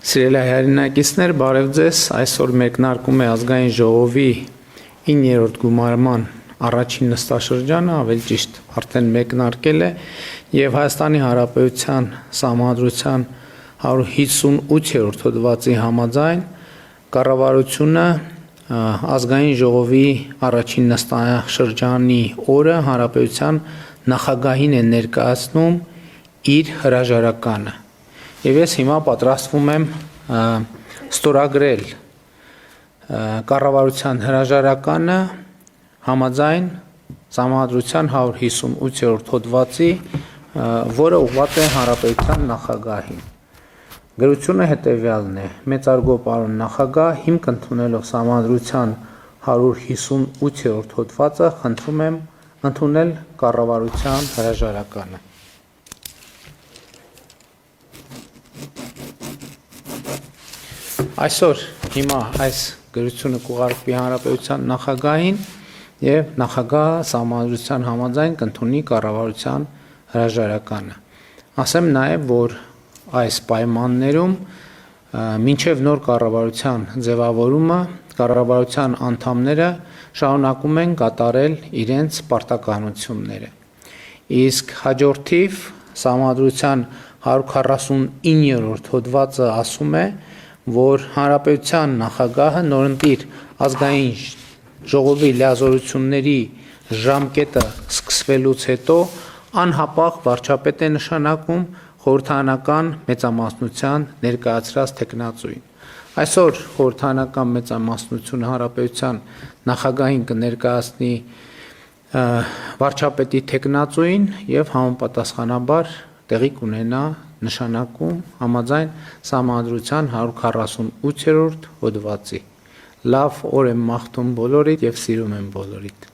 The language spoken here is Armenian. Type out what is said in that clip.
Սիրելի հայրենակիցներ, բարև ձեզ, այսօր մեկնարկում է ազգային ժողովի 9-րդ գումարման առաջին նստաշրջանը, ավելի ճիշտ արդեն մեկնարկել է եւ Հայաստանի Հանրապետության Սահմանադրության 158-րդ հոդվածի համաձայն կառավարությունը ազգային ժողովի առաջին նստաշրջանի օրը Հանրապետության նախագահին է ներկայացնում իր հրաժարականը։ Եվ ես հիմա պատրաստվում եմ ստորագրել կառավարության հրաժարականը համաձայն Սահմանադրության 158-րդ հոդվածի, որը ուղղված է Հանրապետության նախագահին։ Գրությունը հետևյալն է. Մեծարգո պարոն նախագահ, հիմք ընդունելով Սահմանադրության 158-րդ հոդվածը, խնդրում եմ ընդունել կառավարության հրաժարականը։ Այսօր հիմա այս գրությունը կուղարկվի Հանրապետության նախագահին եւ նախագահը Սահմանադրության համաձայն կընդունի կառավարության հրաժարականը։ Ասեմ նաեւ, որ այս պայմաններում մինչեւ նոր կառավարության ձևավորումը կառավարության անդամները շարունակում են կատարել իրենց պարտականությունները։ Իսկ հաջորդիվ Սահմանադրության 149-րդ հոդվածը ասում է, որ Հանրապետության նախագահը նորընտիր ազգային ժողովի լիազորությունների ժամկետը սկսվելուց հետո անհապաղ վարչապետ է նշանակում խորհրդարանական մեծամասնության ներկայացրած թեկնածուին։ Այսօր խորհրդարանական մեծամասնությունը Հանրապետության նախագահին կներկայացնի վարչապետի թեկնածուին եւ համապատասխանաբար տեղի կունենա նշանակում համաձայն Սահմանադրության 148-րդ հոդվածի։ Լավ օր եմ մաղթում բոլորիդ եւ սիրում եմ բոլորիդ։